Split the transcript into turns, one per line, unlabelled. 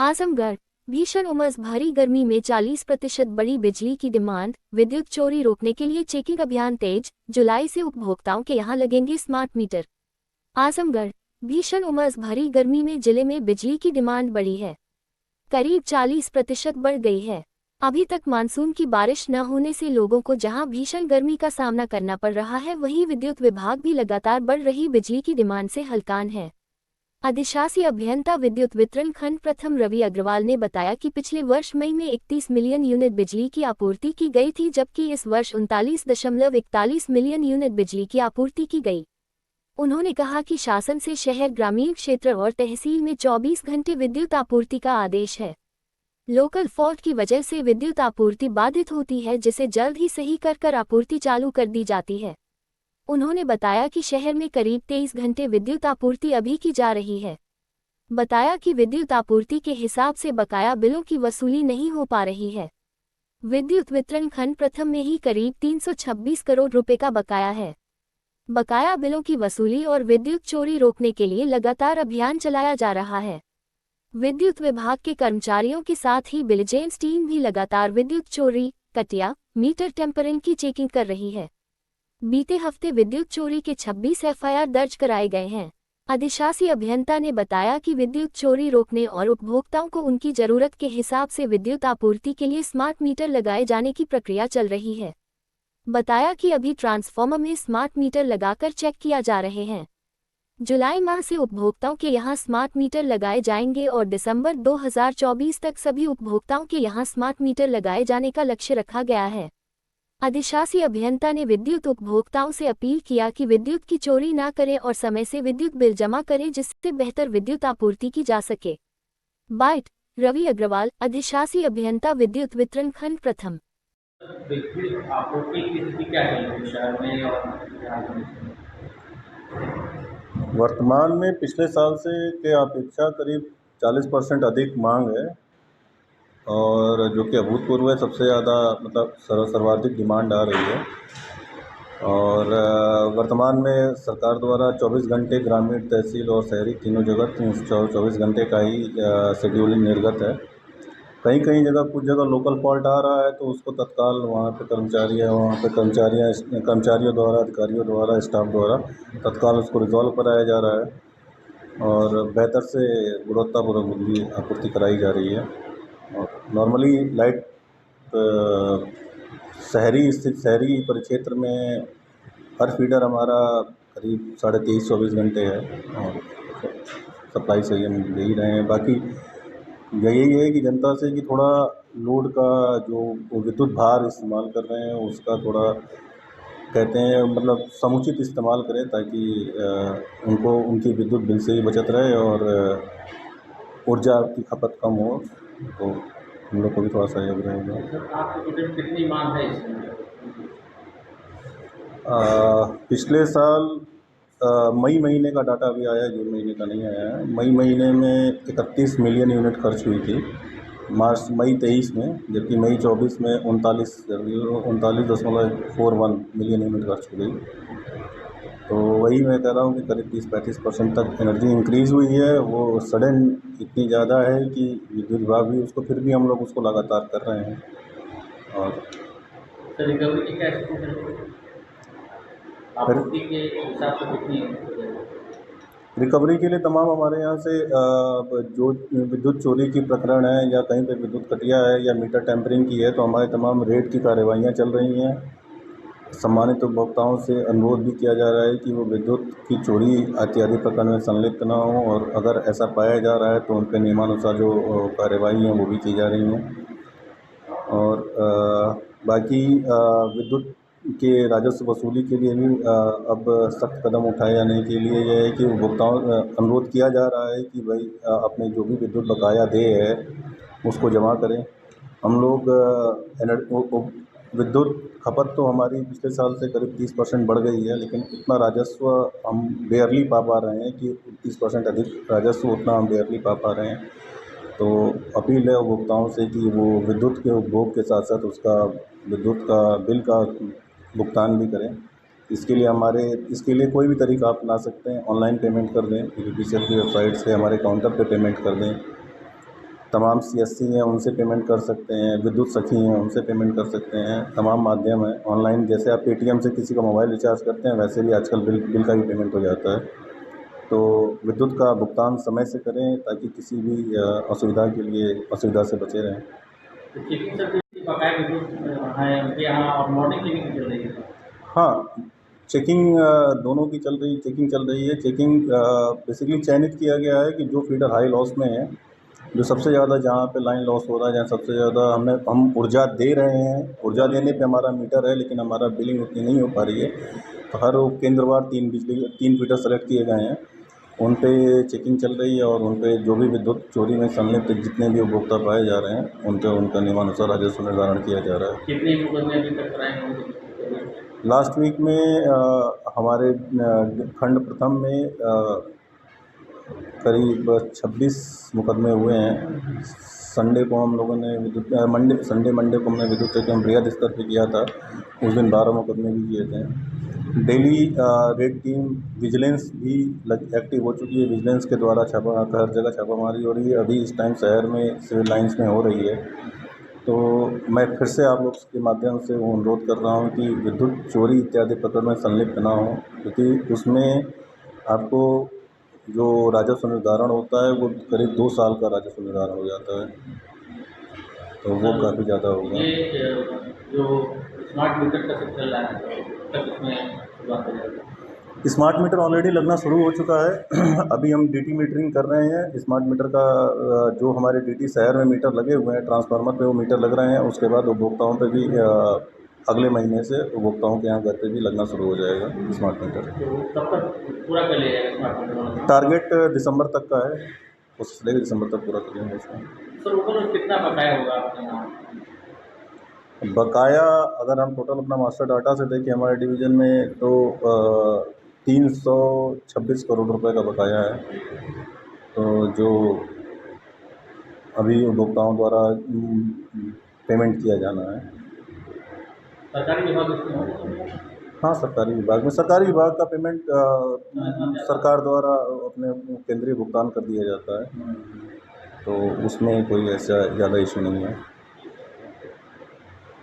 आजमगढ़ भीषण उमस भरी गर्मी में 40% बढ़ी बिजली की डिमांड। विद्युत चोरी रोकने के लिए चेकिंग अभियान तेज। जुलाई से उपभोक्ताओं के यहां लगेंगे स्मार्ट मीटर। आजमगढ़ भीषण उमस भरी गर्मी में जिले में बिजली की डिमांड बढ़ी है, करीब 40% बढ़ गई है। अभी तक मानसून की बारिश न होने से लोगों को जहां भीषण गर्मी का सामना करना पड़ रहा है, वहीं विद्युत विभाग भी लगातार बढ़ रही बिजली की डिमांड से हलकान है। अधिशासी अभियंता विद्युत वितरण खंड प्रथम रवि अग्रवाल ने बताया कि पिछले वर्ष मई में 31 मिलियन यूनिट बिजली की आपूर्ति की गई थी, जबकि इस वर्ष 39.41 मिलियन यूनिट बिजली की आपूर्ति की गई। उन्होंने कहा कि शासन से शहर, ग्रामीण क्षेत्र और तहसील में 24 घंटे विद्युत आपूर्ति का आदेश है। लोकल फॉल्ट की वजह से विद्युत आपूर्ति बाधित होती है, जिसे जल्द ही सही कर आपूर्ति चालू कर दी जाती है। उन्होंने बताया कि शहर में करीब 23 घंटे विद्युत आपूर्ति अभी की जा रही है। बताया कि विद्युत आपूर्ति के हिसाब से बकाया बिलों की वसूली नहीं हो पा रही है। विद्युत वितरण खंड प्रथम में ही करीब 326 करोड़ रुपए का बकाया है। बकाया बिलों की वसूली और विद्युत चोरी रोकने के लिए लगातार अभियान चलाया जा रहा है। विद्युत विभाग के कर्मचारियों के साथ ही विजिलेंस टीम भी लगातार विद्युत चोरी, कटिया, मीटर टेम्परिंग की चेकिंग कर रही है। बीते हफ्ते विद्युत चोरी के 26 एफआईआर दर्ज कराए गए हैं। अधिशासी अभियंता ने बताया कि विद्युत चोरी रोकने और उपभोक्ताओं को उनकी जरूरत के हिसाब से विद्युत आपूर्ति के लिए स्मार्ट मीटर लगाए जाने की प्रक्रिया चल रही है। बताया कि अभी ट्रांसफार्मर में स्मार्ट मीटर लगाकर चेक किया जा रहे हैं। जुलाई माह से उपभोक्ताओं के यहां स्मार्ट मीटर लगाए जाएंगे और दिसंबर 2024 तक सभी उपभोक्ताओं के यहां स्मार्ट मीटर लगाए जाने का लक्ष्य रखा गया है। अधिशासी अभियंता ने विद्युत उपभोक्ताओं से अपील किया कि विद्युत की चोरी न करें और समय से विद्युत बिल जमा करें, जिससे बेहतर विद्युत आपूर्ति की जा सके। बाइट रवि अग्रवाल, अधिशासी अभियंता विद्युत वितरण खंड प्रथम।
विद्युत आपूर्ति की स्थिति क्या है शहर में और
वर्तमान में पिछले साल से के अपेक्षा करीब 40% अधिक मांग है और जो कि अभूतपूर्व है। सबसे ज़्यादा मतलब सर्वाधिक डिमांड आ रही है और वर्तमान में सरकार द्वारा 24 घंटे ग्रामीण, तहसील और शहरी तीनों जगह 24 घंटे का ही शेड्यूलिंग निर्गत है। कहीं कहीं जगह कुछ जगह लोकल फॉल्ट आ रहा है तो उसको तत्काल वहाँ पे कर्मचारियों द्वारा, अधिकारियों द्वारा, स्टाफ द्वारा तत्काल उसको रिजॉल्व कराया जा रहा है और बेहतर से गुणवत्तापूर्वक बिजली आपूर्ति कराई जा रही है। और नॉर्मली लाइट शहरी परिक्षेत्र में हर फीडर हमारा करीब 23.5-24 घंटे है और सप्लाई सही हम दे ही रहे हैं। बाकी यही है कि जनता से कि थोड़ा लोड का जो विद्युत भार इस्तेमाल कर रहे हैं उसका थोड़ा कहते हैं मतलब समुचित इस्तेमाल करें, ताकि उनको उनकी विद्युत बिल से ही बचत रहे और ऊर्जा की खपत कम हो, तो हम लोग को भी थोड़ा सहयोग रहेगा।
आपकी कितनी मांग है इसमें?
पिछले साल मई महीने का डाटा अभी आया है, जून महीने का नहीं आया है। मई महीने में 31 मिलियन यूनिट खर्च हुई थी मई 23 में, जबकि मई 24 में 39.41 मिलियन यूनिट खर्च हो गई। तो वही मैं कह रहा हूँ कि करीब 30-35% तक एनर्जी इंक्रीज़ हुई है। वो सडन इतनी ज़्यादा है कि विद्युत विभाग भी उसको, फिर भी हम लोग उसको लगातार कर रहे हैं। और
रिकवरी की क्या स्थिति है? आपूर्ति के हिसाब से कितनी
रिकवरी के लिए तमाम हमारे यहाँ से जो विद्युत चोरी की प्रकरण है या कहीं पे विद्युत कटिया है या मीटर टेम्परिंग की है, तो हमारे तमाम रेड की कार्रवाइयाँ चल रही हैं। सम्मानित उपभोक्ताओं से अनुरोध भी किया जा रहा है कि वो विद्युत की चोरी इत्यादि प्रकरण में संलिप्त न हो और अगर ऐसा पाया जा रहा है तो उन पर नियमानुसार जो कार्रवाई हैं वो भी की जा रही हैं। और बाकी विद्युत के राजस्व वसूली के लिए भी अब सख्त कदम उठाए जाने के लिए यह है कि उपभोक्ताओं अनुरोध किया जा रहा है कि भाई अपने जो भी विद्युत बकाया देय है उसको जमा करें। हम लोग विद्युत खपत तो हमारी पिछले साल से करीब 30% बढ़ गई है, लेकिन उतना राजस्व हम बेयरली पा रहे हैं कि 30% अधिक राजस्व उतना हम बेयरली पा रहे हैं। तो अपील है उपभोक्ताओं से कि वो विद्युत के उपभोग के साथ साथ उसका विद्युत का बिल का भुगतान भी करें। इसके लिए कोई भी तरीका अपना सकते हैं। ऑनलाइन पेमेंट कर दें, यूपीसीएल की वेबसाइट से हमारे काउंटर पे पेमेंट कर दें तमाम सीएससी हैं उनसे पेमेंट कर सकते हैं, विद्युत सखी हैं उनसे पेमेंट कर सकते हैं। तमाम माध्यम हैं ऑनलाइन, जैसे आप पेटीएम से किसी का मोबाइल रिचार्ज करते हैं वैसे भी आजकल बिल का भी पेमेंट हो जाता है। तो विद्युत का भुगतान समय से करें ताकि किसी भी असुविधा से बचे रहें।
तो चेकिंग सर्विस बकाया विद्युत है उनके यहाँ और मॉर्निंग चेकिंग चल रही है।
हाँ, चेकिंग दोनों की चेकिंग चल रही है। चेकिंग बेसिकली चयनित किया गया है कि जो फीडर हाई लॉस में है, जो सबसे ज़्यादा जहाँ पे लाइन लॉस हो रहा है, जहाँ सबसे ज़्यादा हम ऊर्जा दे रहे हैं, ऊर्जा देने पे हमारा मीटर है लेकिन हमारा बिलिंग उतनी नहीं हो पा रही है। तो हर केंद्रवार 3 फीडर सेलेक्ट किए गए हैं, उन पे चेकिंग चल रही है और उन पे जो भी विद्युत चोरी में संलिप्त जितने भी उपभोक्ता पाए जा रहे हैं उनका नियमानुसार राजस्व निर्धारण किया जा रहा है।
कितने मुकदमे अभी तक कराए होंगे?
लास्ट वीक में हमारे खंड प्रथम में करीब 26 मुकदमे हुए हैं। संडे को हम लोगों ने मंडे को हमने विद्युत चेकिंग बृहद स्तर पे किया था। उस दिन 12 मुकदमे भी किए थे। डेली रेड टीम विजिलेंस भी एक्टिव हो चुकी है। विजिलेंस के द्वारा हर जगह छापामारी हो रही है। अभी इस टाइम शहर में सिविल लाइंस में हो रही है। तो मैं फिर से आप लोग के माध्यम से वो अनुरोध कर रहा हूँ कि विद्युत चोरी इत्यादि प्रकरण में संलिप्त ना हो, क्योंकि उसमें आपको जो राजस्व निर्धारण होता है वो करीब 2 साल का राजस्व निर्धारण हो जाता है, तो वो काफ़ी ज़्यादा होगा।
ये जो स्मार्ट मीटर का सब चल रहा है तो तक इसमें शुरुआत हो जाएगी।
स्मार्ट मीटर ऑलरेडी लगना शुरू हो चुका है। अभी हम डीटी मीटरिंग कर रहे हैं। स्मार्ट मीटर का जो हमारे डीटी शहर में मीटर लगे हुए हैं, ट्रांसफार्मर पे वो मीटर लग रहे हैं। उसके बाद उपभोक्ताओं पे भी अगले महीने से उपभोक्ताओं के यहाँ घर पे भी लगना शुरू हो जाएगा स्मार्ट मीटर।
तो कब तक पूरा कर लिया जाएगा स्मार्ट मीटर वाला?
टारगेट दिसंबर तक का है, कोशिश रहेगी दिसंबर तक पूरा कर लेंगे उसको।
सर ओवरऑल कितना बकाया होगा आपके यहाँ?
बकाया अगर हम टोटल अपना मास्टर डाटा से देखें हमारे डिवीज़न में तो 326 करोड़ रुपए का बकाया है। तो जो अभी उपभोक्ताओं द्वारा पेमेंट किया जाना है।
सरकारी विभाग इसमें होगा?
हाँ, सरकारी विभाग का पेमेंट सरकार द्वारा अपने केंद्रीय भुगतान कर दिया जाता है, तो उसमें कोई ऐसा ज़्यादा इशू नहीं है।